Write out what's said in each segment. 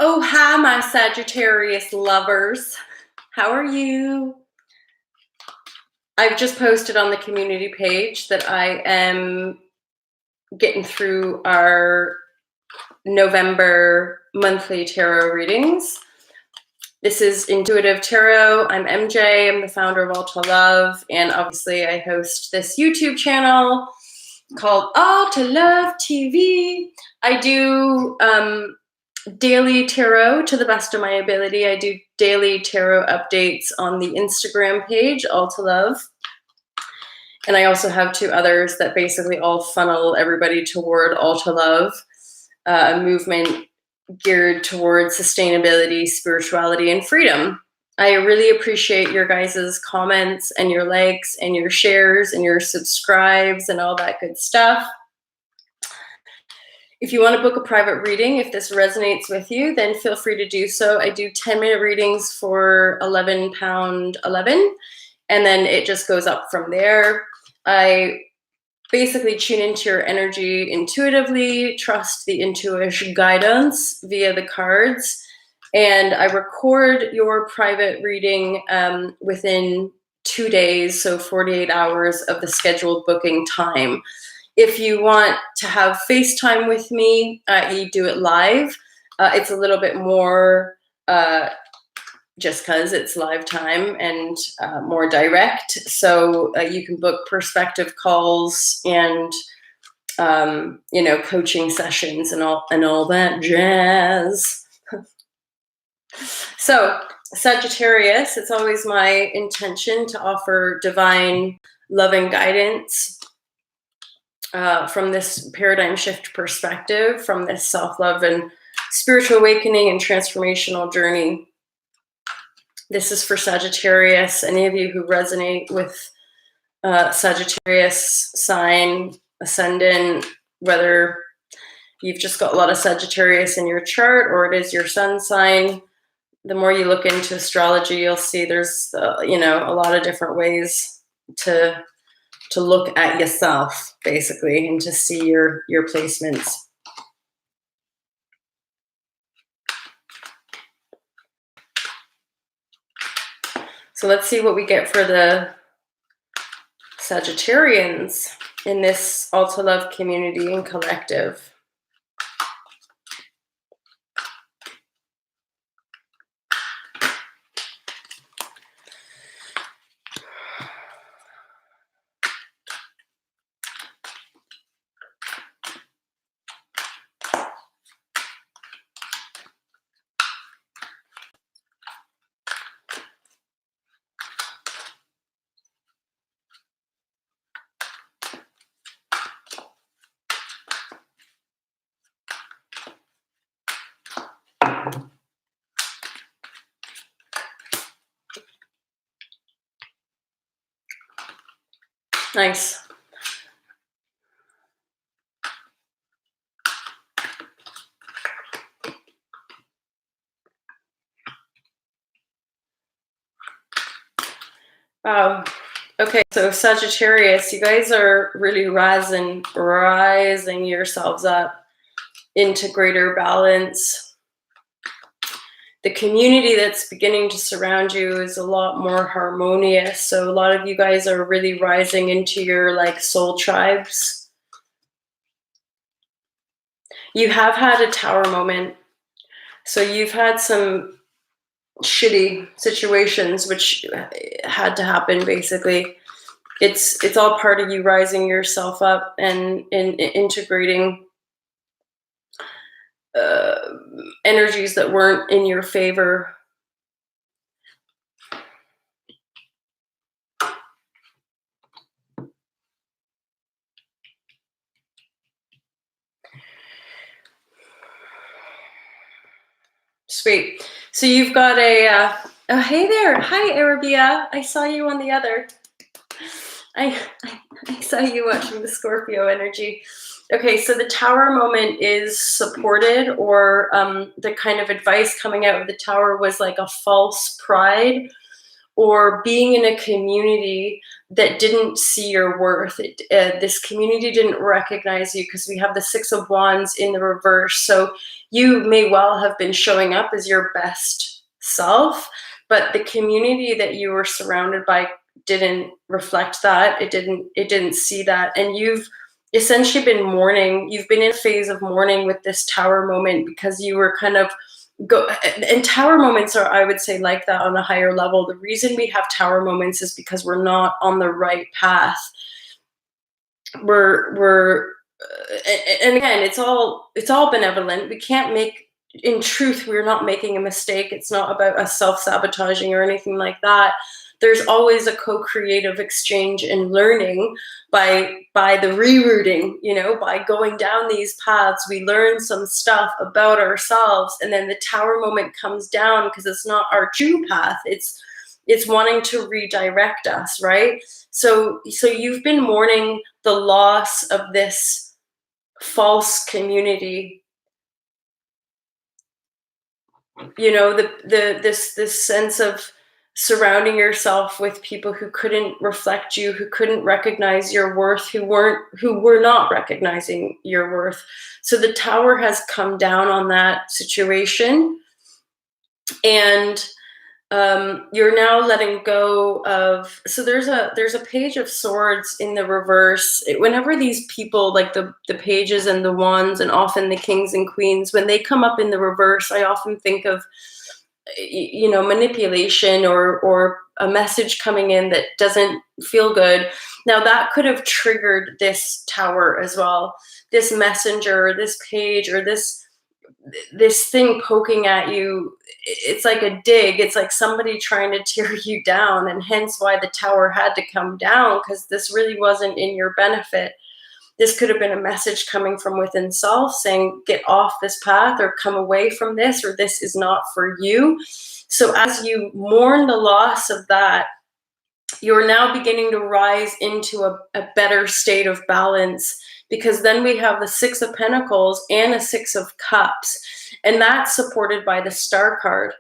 Oh, hi, my Sagittarius lovers. How are you? I've just posted on the community page that I am getting through our November monthly tarot readings. This is Intuitive Tarot. I'm MJ. I'm the founder of All to Love, and obviously I host this YouTube channel called All to Love TV. I do daily tarot to the best of my ability. I do daily tarot updates on the Instagram page, All to Love. And I also have two others that basically all funnel everybody toward All to Love, a movement geared towards sustainability, spirituality, and freedom. I really appreciate your guys' comments and your likes and your shares and your subscribes and all that good stuff. If you want to book a private reading, if this resonates with you, then feel free to do so. I do 10-minute readings for £11.11, and then it just goes up from there. I basically tune into your energy intuitively, trust the intuition guidance via the cards, and I record your private reading within 2 days, so 48 hours of the scheduled booking time. If you want to have FaceTime with me, you do it live. It's a little bit more just because it's live time and more direct. So you can book perspective calls and coaching sessions and all that jazz. So Sagittarius, it's always my intention to offer divine loving guidance from this paradigm shift perspective, from this self-love and spiritual awakening and transformational journey. This is for Sagittarius. Any of you who resonate with Sagittarius sign, ascendant, whether you've just got a lot of Sagittarius in your chart or it is your sun sign, the more you look into astrology, you'll see there's a lot of different ways to look at yourself, basically, and to see your placements. So let's see what we get for the Sagittarians in this All to Love community and collective. Nice. Okay, so Sagittarius, you guys are really rising yourselves up into greater balance. The community that's beginning to surround you is a lot more harmonious. So a lot of you guys are really rising into your soul tribes. You have had a tower moment. So you've had some shitty situations which had to happen, basically. It's all part of you rising yourself up and integrating energies that weren't in your favor. Sweet. So you've got a oh, hey there. Hi, Arabia. I saw you on the other. I saw you watching the Scorpio energy. Okay, so the tower moment is supported, or the kind of advice coming out of the tower was like a false pride, or being in a community that didn't see your worth. This community didn't recognize you because we have the Six of Wands in the reverse. So you may well have been showing up as your best self, but the community that you were surrounded by didn't reflect that. It didn't see that. And you've essentially been mourning. You've been in a phase of mourning with this tower moment because you were kind of and tower moments are, I would say, like that on a higher level. The reason we have tower moments is because we're not on the right path. We're and again, it's all benevolent. We can't make, in truth, we're not making a mistake. It's not about us self-sabotaging or anything like that. There's always a co-creative exchange and learning by the rerouting, by going down these paths. We learn some stuff about ourselves, and then the tower moment comes down because it's not our true path. It's wanting to redirect us, right? So you've been mourning the loss of this false community. This sense of surrounding yourself with people who couldn't reflect you, who couldn't recognize your worth, who were not recognizing your worth. So the tower has come down on that situation, and you're now letting go of. So there's a page of swords in the reverse. Whenever these people, like the pages and the wands, and often the kings and queens, when they come up in the reverse, I often think of manipulation or a message coming in that doesn't feel good. Now that could have triggered this tower as well, this messenger, this page, or this thing poking at you. It's like a dig. It's like somebody trying to tear you down, and hence why the tower had to come down, because this really wasn't in your benefit. This could have been a message coming from within self saying, get off this path, or come away from this, or this is not for you. So as you mourn the loss of that, you're now beginning to rise into a better state of balance, because then we have the Six of Pentacles and a Six of Cups, and that's supported by the Star card.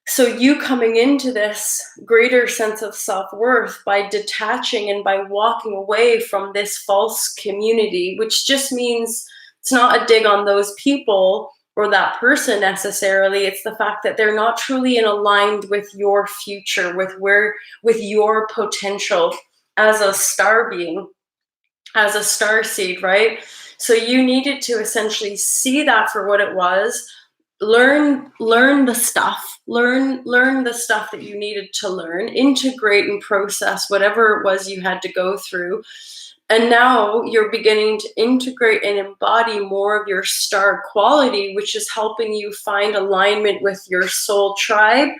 So you coming into this greater sense of self-worth by detaching and by walking away from this false community, which just means it's not a dig on those people or that person necessarily. It's the fact that they're not truly aligned with your future, with your potential as a star being, as a star seed, right? So you needed to essentially see that for what it was. Learn the stuff, learn the stuff that you needed to learn, integrate and process whatever it was you had to go through. And now you're beginning to integrate and embody more of your star quality, which is helping you find alignment with your soul tribe,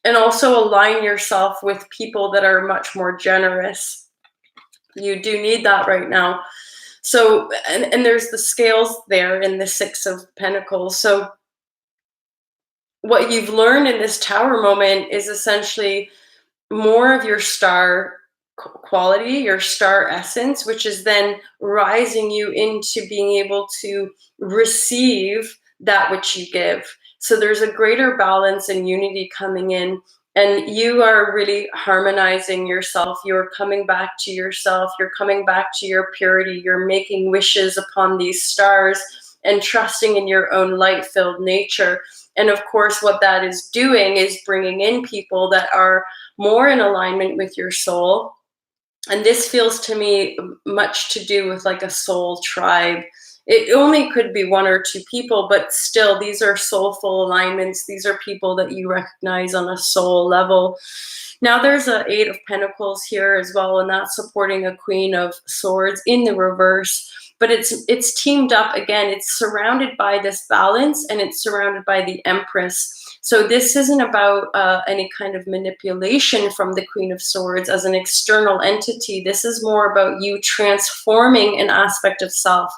and also align yourself with people that are much more generous. You do need that right now. So, and there's the scales there in the Six of Pentacles. So what you've learned in this tower moment is essentially more of your star quality, your star essence, which is then rising you into being able to receive that which you give. So there's a greater balance and unity coming in, and you are really harmonizing yourself. You're coming back to yourself. You're coming back to your purity. You're making wishes upon these stars and trusting in your own light-filled nature. And of course, what that is doing is bringing in people that are more in alignment with your soul. And this feels to me much to do with like a soul tribe. It only could be one or two people, but still, these are soulful alignments. These are people that you recognize on a soul level. Now there's an Eight of Pentacles here as well, and that's supporting a Queen of Swords in the reverse. But it's teamed up again. It's surrounded by this balance, and it's surrounded by the Empress. So this isn't about any kind of manipulation from the Queen of Swords as an external entity. This is more about you transforming an aspect of self.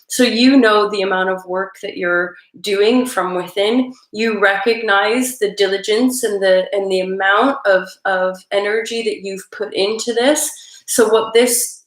So you know the amount of work that you're doing from within. You recognize the diligence and the amount of energy that you've put into this. So what this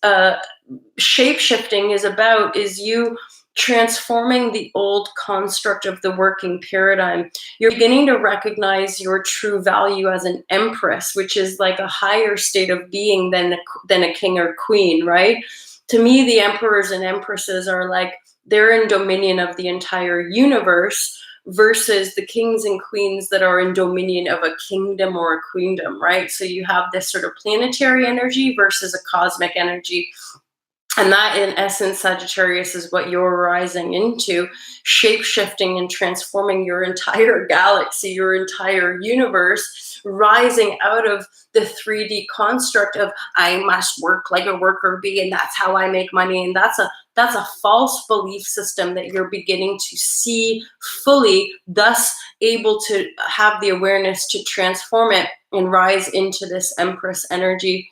shape-shifting is about is you transforming the old construct of the working paradigm. You're beginning to recognize your true value as an empress, which is like a higher state of being than a king or queen, right? To me, the emperors and empresses are like, they're in dominion of the entire universe, versus the kings and queens that are in dominion of a kingdom or a queendom, right? So you have this sort of planetary energy versus a cosmic energy. And that, in essence, Sagittarius, is what you're rising into, shape-shifting and transforming your entire galaxy, your entire universe, rising out of the 3D construct of I must work like a worker bee, and that's how I make money. And that's a false belief system that you're beginning to see fully, thus able to have the awareness to transform it and rise into this Empress energy.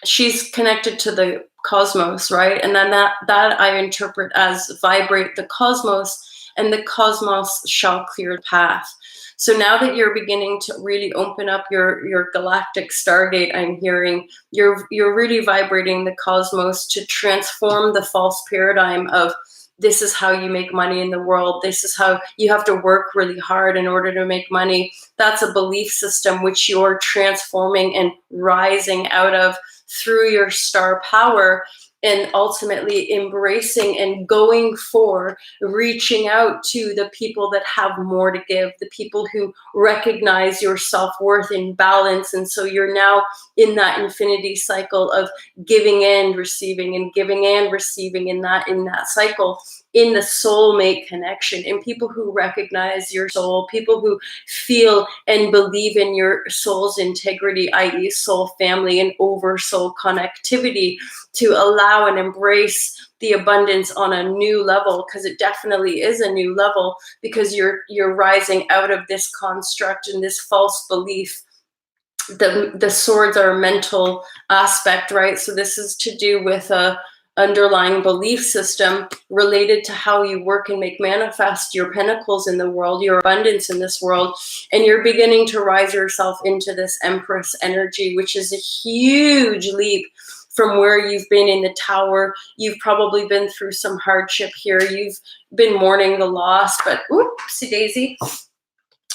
She's connected to the cosmos, right? And then that I interpret as vibrate the cosmos, and the cosmos shall clear the path. So now that you're beginning to really open up your galactic stargate, I'm hearing you're really vibrating the cosmos to transform the false paradigm of this is how you make money in the world. This is how you have to work really hard in order to make money. That's a belief system which you're transforming and rising out of through your star power, and ultimately embracing and going for reaching out to the people that have more to give, the people who recognize your self-worth in balance. And so you're now in that infinity cycle of giving and receiving, and giving and receiving in that cycle, in the soulmate connection, in people who recognize your soul, people who feel and believe in your soul's integrity, i.e. soul family and over soul connectivity, to allow and embrace the abundance on a new level, because it definitely is a new level, because you're rising out of this construct and this false belief. The swords are a mental aspect, right? So this is to do with a underlying belief system related to how you work and make manifest your pentacles in the world, your abundance in this world. And you're beginning to rise yourself into this Empress energy, which is a huge leap from where you've been in the Tower. You've probably been through some hardship here. You've been mourning the loss, but oopsie daisy.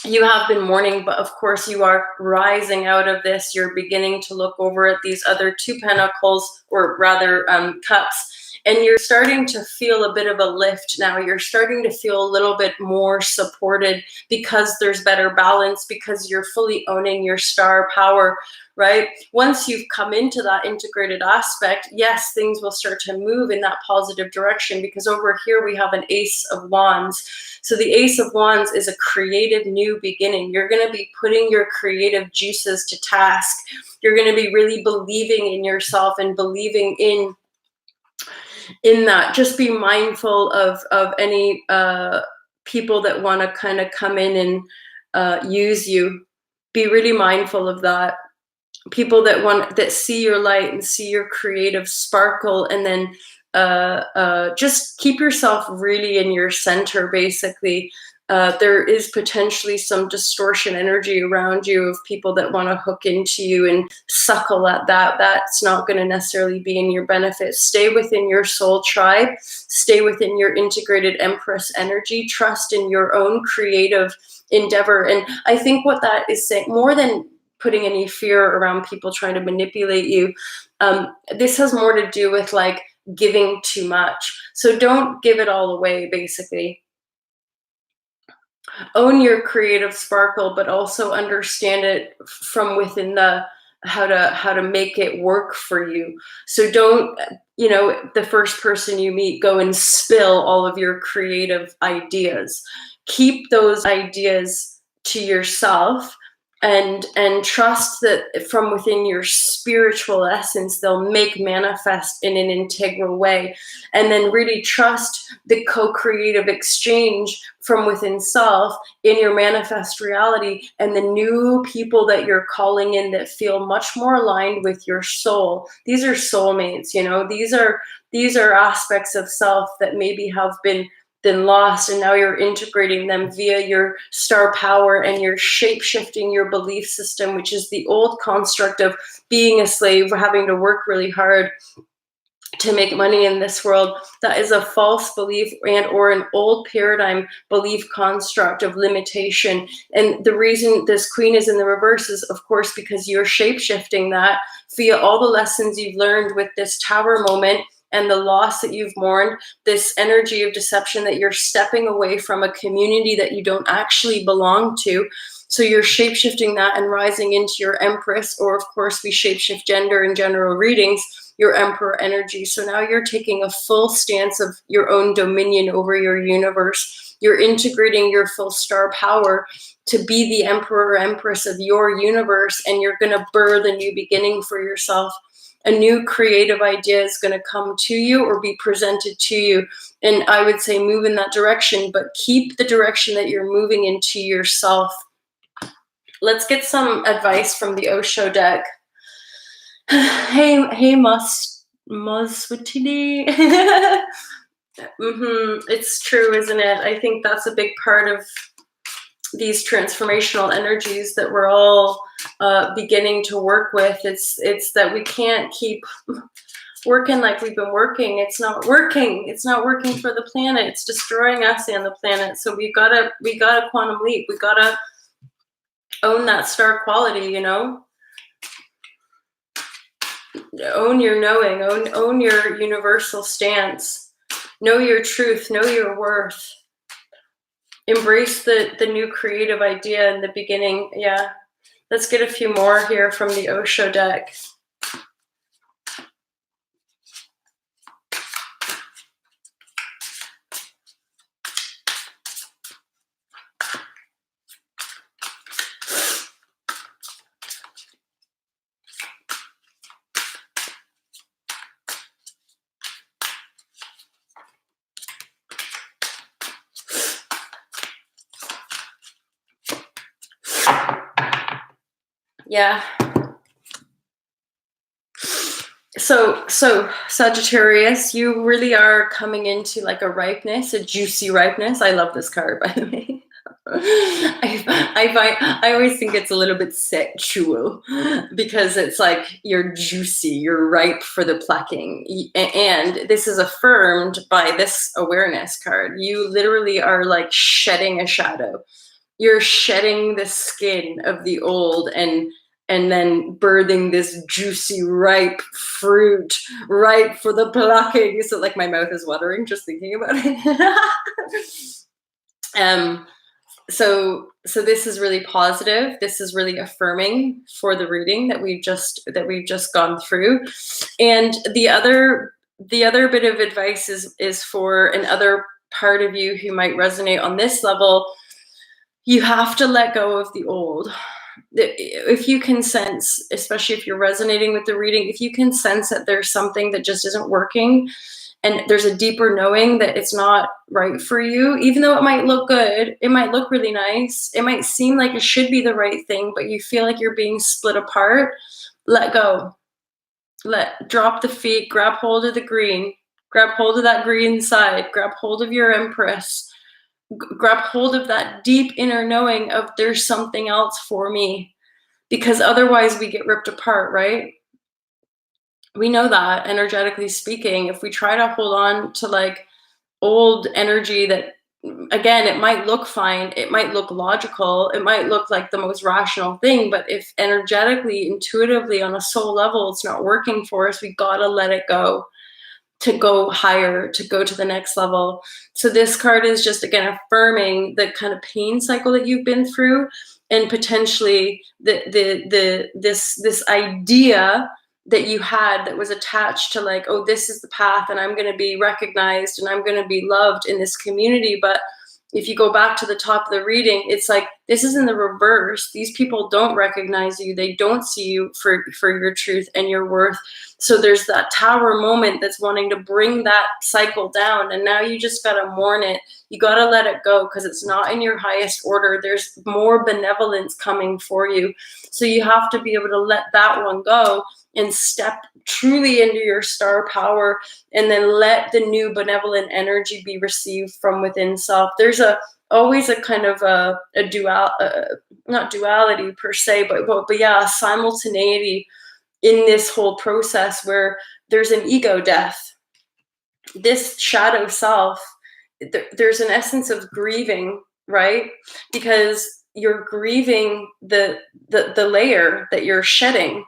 You have been mourning, but of course you are rising out of this. You're beginning to look over at these other two pentacles, or rather cups, and you're starting to feel a bit of a lift now. You're starting to feel a little bit more supported because there's better balance, because you're fully owning your star power, right? Once you've come into that integrated aspect, yes, things will start to move in that positive direction, because over here we have an Ace of Wands. So the Ace of Wands is a creative new beginning. You're going to be putting your creative juices to task. You're going to be really believing in yourself and believing in that. Just be mindful of any people that want to kind of come in and use you. Be really mindful of that. People that see your light and see your creative sparkle, and then just keep yourself really in your center, basically. There is potentially some distortion energy around you of people that want to hook into you and suckle at that. That's not going to necessarily be in your benefit. Stay within your soul tribe. Stay within your integrated Empress energy. Trust in your own creative endeavor. And I think what that is saying, more than putting any fear around people trying to manipulate you, this has more to do with like giving too much. So don't give it all away, basically. Own your creative sparkle, but also understand it from within the how to make it work for you. So don't, the first person you meet, go and spill all of your creative ideas. Keep those ideas to yourself, and trust that from within your spiritual essence, they'll make manifest in an integral way. And then really trust the co-creative exchange from within self in your manifest reality, and the new people that you're calling in that feel much more aligned with your soul. These are soulmates, these are aspects of self that maybe have been lost, and now you're integrating them via your star power, and you're shape-shifting your belief system, which is the old construct of being a slave, having to work really hard to make money in this world. That is a false belief and or an old paradigm belief construct of limitation. And the reason this queen is in the reverse is, of course, because you're shape-shifting that via all the lessons you've learned with this tower moment and the loss that you've mourned, this energy of deception that you're stepping away from a community that you don't actually belong to. So you're shape-shifting that and rising into your Empress, or of course we shape-shift gender in general readings, your Emperor energy. So now you're taking a full stance of your own dominion over your universe. You're integrating your full star power to be the Emperor or Empress of your universe, and you're going to birth a new beginning for yourself. A new creative idea is going to come to you or be presented to you. And I would say move in that direction, but keep the direction that you're moving into yourself. Let's get some advice from the Osho deck. Hey, Muswatini. It's true, isn't it? I think that's a big part of these transformational energies that we're all beginning to work with. It's that we can't keep working like we've been working. It's not working. It's not working for the planet. It's destroying us and the planet. So we gotta quantum leap. We gotta own that star quality, you know? Own your knowing, own your universal stance, know your truth, know your worth, embrace the new creative idea in the beginning. Yeah, let's get a few more here from the Osho deck. Yeah. So Sagittarius, you really are coming into like a ripeness, a juicy ripeness. I love this card, by the way. I always think it's a little bit sexual because it's like you're juicy, you're ripe for the plucking. And this is affirmed by this awareness card. You literally are like shedding a shadow. You're shedding the skin of the old and then birthing this juicy, ripe fruit, ripe for the plucking. So like my mouth is watering just thinking about it. So this is really positive. This is really affirming for the reading that we've just gone through. And the other bit of advice is for another part of you who might resonate on this level. You have to let go of the old. If you can sense, especially if you're resonating with the reading, if you can sense that there's something that just isn't working and there's a deeper knowing that it's not right for you, even though it might look good, it might look really nice, it might seem like it should be the right thing, but you feel like you're being split apart, let go. Drop the feet, grab hold of the green, grab hold of that green side, grab hold of your Empress. Grab hold of that deep inner knowing of there's something else for me, because otherwise we get ripped apart, right? We know that energetically speaking, if we try to hold on to like old energy that, again, it might look fine, it might look logical, it might look like the most rational thing, but if energetically, intuitively, on a soul level, it's not working for us, we gotta let it go. To go higher, to go to the next level. So this card is just, again, affirming the kind of pain cycle that you've been through, and potentially this idea that you had that was attached to like, oh, this is the path and I'm going to be recognized and I'm going to be loved in this community. But if you go back to the top of the reading, it's like, this is in the reverse. These people don't recognize you. They don't see you for your truth and your worth. So there's that tower moment that's wanting to bring that cycle down. And now you just got to mourn it. You got to let it go because it's not in your highest order. There's more benevolence coming for you. So you have to be able to let that one go and step truly into your star power, and then let the new benevolent energy be received from within self. There's always a kind of a not duality per se, but yeah, simultaneity in this whole process where there's an ego death. this shadow self, there's an essence of grieving, right? Because you're grieving the layer that you're shedding.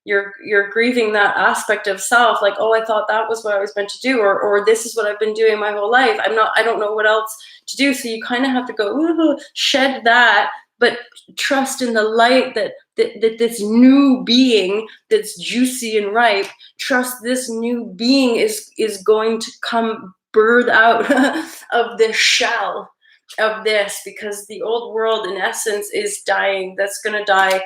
You're grieving that aspect of self, like, oh, I thought that was what I was meant to do, or this is what I've been doing my whole life. I don't know what else to do. So you kind of have to go, ooh, shed that, but trust in the light that this new being that's juicy and ripe, trust this new being is going to come birth out of this shell of this, because the old world in essence is dying. That's going to die.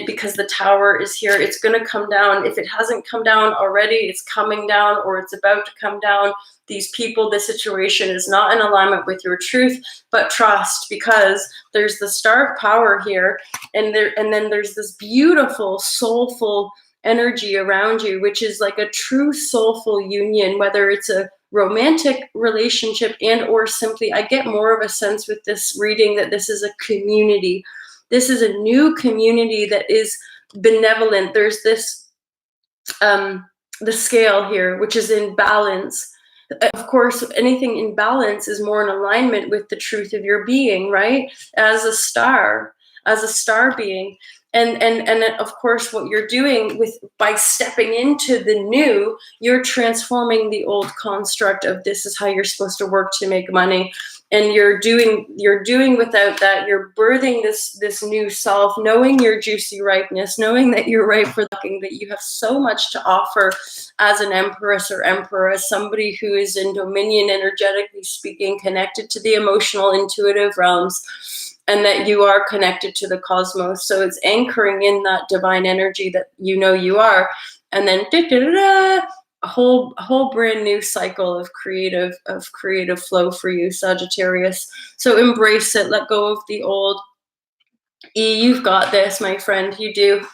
Because the tower is here, it's going to come down. If it hasn't come down already, it's coming down, or it's about to come down. These people, this situation is not in alignment with your truth, but trust, because there's the star of power here, and then there's this beautiful soulful energy around you, which is like a true soulful union, whether it's a romantic relationship and or simply, I get more of a sense with this reading that this is a community. This is a new community that is benevolent. There's this, the scale here, which is in balance. Of course, anything in balance is more in alignment with the truth of your being, right? As a star being. And of course, what you're doing by stepping into the new, you're transforming the old construct of this is how you're supposed to work to make money. And you're doing without that. You're birthing this new self, knowing your juicy ripeness, knowing that you're ripe for looking, that you have so much to offer as an empress or emperor, as somebody who is in dominion, energetically speaking, connected to the emotional, intuitive realms, and that you are connected to the cosmos. So it's anchoring in that divine energy that you know you are, and then a whole brand new cycle of creative flow for you, Sagittarius. So embrace it. Let go of the old. You've got this, my friend. You do.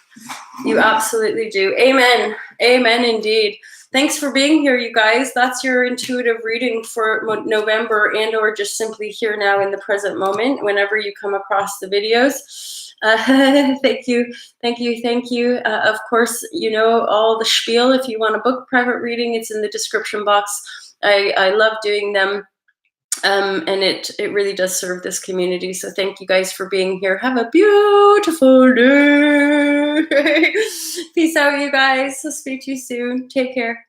You absolutely do. Amen. Amen indeed. Thanks for being here, you guys. That's your intuitive reading for November, and or just simply here now in the present moment whenever you come across the videos. Thank you. Of course, you know all the spiel. If you want to book private reading, it's in the description box. I love doing them. And it really does serve this community. So thank you guys for being here. Have a beautiful day. Peace out, you guys. I'll speak to you soon. Take care.